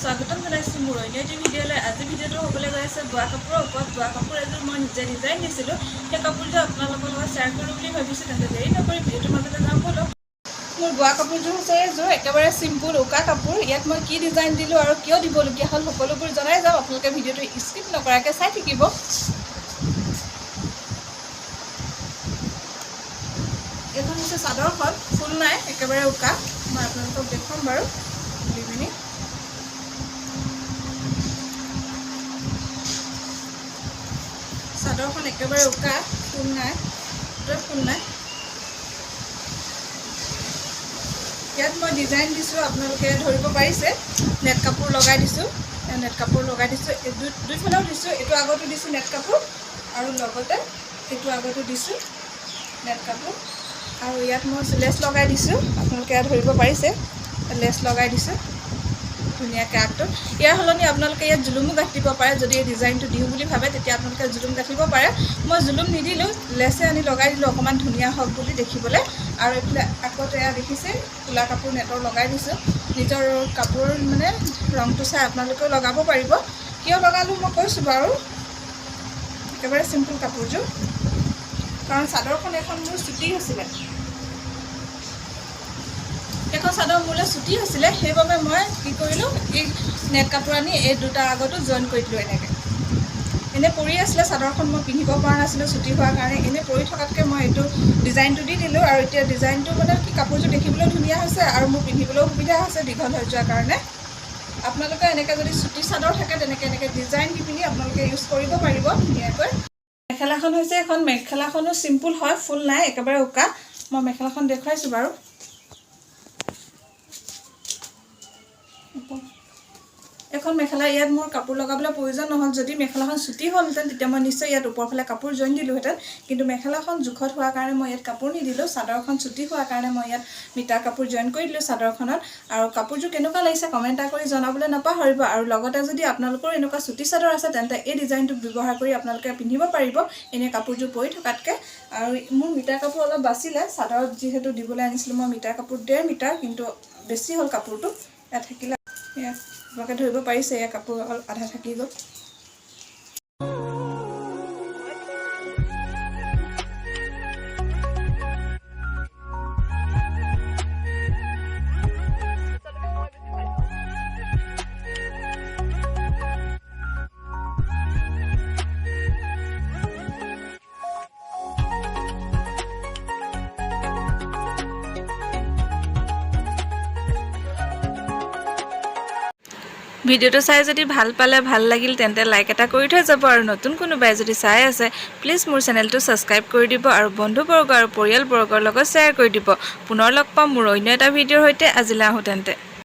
স্বাগতম জনাইছোঁ মোৰ অন্য এটি ভিডিঅ'লৈ। আজি ভিডিঅ'টো হ'বলৈ গৈ আছে বোৱা কাপোৰৰ ওপৰত। বোৱা কাপোৰ এযোৰ মই নিজে ডিজাইন দিছিলোঁ, সেই কাপোৰযোৰ আপোনালোকৰ লগত শ্বেয়াৰ কৰোঁ বুলি ভাবিছোঁ। তেন্তে দেৰি নকৰি ভিডিঅ'টোৰ মাজতে যাওঁ বলক। মোৰ বোৱা কাপোৰযোৰ হৈছে এযোৰ একেবাৰে চিম্পুল উকা কাপোৰ। ইয়াত মই কি ডিজাইন দিলোঁ আৰু কিয় দিবলগীয়া হ'ল সকলোবোৰ জনাই যাওঁ। আপোনালোকে ভিডিঅ'টো স্কিপ নকৰাকৈ চাই থাকিব। এইখন হৈছে চাদৰখন, ফুল নাই, একেবাৰে উকা। মই আপোনালোকক দেখুৱাম বাৰু খুলি পিনি। চাদৰখন একেবাৰে উকা, ফুল নাই, ফুল নাই। ইয়াত মই ডিজাইন দিছোঁ, আপোনালোকে ধৰিব পাৰিছে। নেট কাপোৰ লগাই দিছোঁ, নেট কাপোৰ লগাই দিছোঁ, দুইফালেও দিছোঁ। এইটো আগতো দিছোঁ নেট কাপোৰ, আৰু লগতে এইটো আগতো দিছোঁ নেট কাপোৰ। আৰু ইয়াত মই লেছ লগাই দিছোঁ, আপোনালোকে ইয়াত ধৰিব পাৰিছে। লেছ লগাই দিছোঁ ধুনীয়াকৈ আগটো। ইয়াৰ সলনি আপোনালোকে ইয়াত জুলুমো গাঁঠিব পাৰে। যদি এই ডিজাইনটো দিওঁ বুলি ভাবে তেতিয়া আপোনালোকে জুলুম গাঁঠিব পাৰে। মই জুলুম নিদিলোঁ, লেছে আনি লগাই দিলোঁ অকণমান ধুনীয়া হওক বুলি দেখিবলৈ। আৰু এইফালে আকৌ এয়া দেখিছে ক'লা কাপোৰ নেটৰ লগাই দিছোঁ। নিজৰ কাপোৰ মানে ৰংটো চাই আপোনালোকেও লগাব পাৰিব। কিয় লগালোঁ মই কৈছোঁ বাৰু। একেবাৰে চিম্পুল কাপোৰযোৰ, কাৰণ চাদৰখন এখন মোৰ চুটি হৈছিলে। এখন চাদৰ মোলৈ চুটি হৈছিলে, সেইবাবে মই কি কৰিলোঁ, এই নেট কাপোৰ আনি এই দুটা আগতো জইন কৰি দিলোঁ। এনেই পৰি আছিলে চাদৰখন, মই পিন্ধিব পৰা নাছিলোঁ চুটি হোৱাৰ কাৰণে। এনেই পৰি থকাতকৈ মই এইটো ডিজাইনটো দি দিলোঁ। আৰু এতিয়া ডিজাইনটো মানে কি কাপোৰযোৰ দেখিবলৈও ধুনীয়া হৈছে আৰু মোৰ পিন্ধিবলৈও সুবিধা হৈছে দীঘল হৈ যোৱাৰ কাৰণে। আপোনালোকে এনেকৈ যদি চুটি চাদৰ থাকে তেনেকৈ এনেকৈ ডিজাইন দি পিনি আপোনালোকে ইউজ কৰিব পাৰিব ধুনীয়াকৈ। মেখেলাখন হৈছে এখন, মেখেলাখনো চিম্পুল হয়, ফুল নাই, একেবাৰে উকা। মই মেখেলাখন দেখুৱাইছোঁ বাৰু। এখন মেখেলা, ইয়াত মোৰ কাপোৰ লগাবলৈ প্ৰয়োজন নহ'ল। যদি মেখেলাখন চুটি হ'লহেঁতেন তেতিয়া মই নিশ্চয় ইয়াত ওপৰফালে কাপোৰ জইন দিলোঁহেঁতেন। কিন্তু মেখেলাখন জোখত হোৱাৰ কাৰণে মই ইয়াত কাপোৰ নিদিলোঁ। চাদৰখন চুটি হোৱাৰ কাৰণে মই ইয়াত মিটাৰ কাপোৰ জইন কৰি দিলোঁ চাদৰখনত। আৰু কাপোৰযোৰ কেনেকুৱা লাগিছে কমেণ্ট এটা কৰি জনাবলৈ নাপাহৰিব। আৰু লগতে যদি আপোনালোকৰ এনেকুৱা চুটি চাদৰ আছে তেন্তে এই ডিজাইনটো ব্যৱহাৰ কৰি আপোনালোকে পিন্ধিব পাৰিব এনেই কাপোৰযোৰ পৰি থকাতকৈ। আৰু মোৰ মিটাৰ কাপোৰ অলপ বাচিলে, চাদৰত যিহেতু দিবলৈ আনিছিলোঁ মই মিটাৰ কাপোৰ 1.5 মিটাৰ, কিন্তু বেছি হ'ল কাপোৰটো। ইয়াত থাকিলে ইয়াত আপোনালোকে ধৰিব পাৰিছে, এয়া কাপোৰ অকল আধা থাকি গ'ল। ভিডিঅ'টো চাই যদি ভাল পালে, ভাল লাগিল তেন্তে লাইক এটা কৰি থৈ যাব। আৰু নতুন কোনোবাই যদি চাই আছে প্লিজ মোৰ চেনেলটো ছাবস্ক্ৰাইব কৰি দিব আৰু বন্ধুবৰ্গ আৰু পৰিয়ালবৰ্গৰ লগত শ্বেয়াৰ কৰি দিব। পুনৰ লগ পাম মোৰ অন্য এটা ভিডিঅ'ৰ সৈতে। আজিলৈ আহোঁ তেন্তে।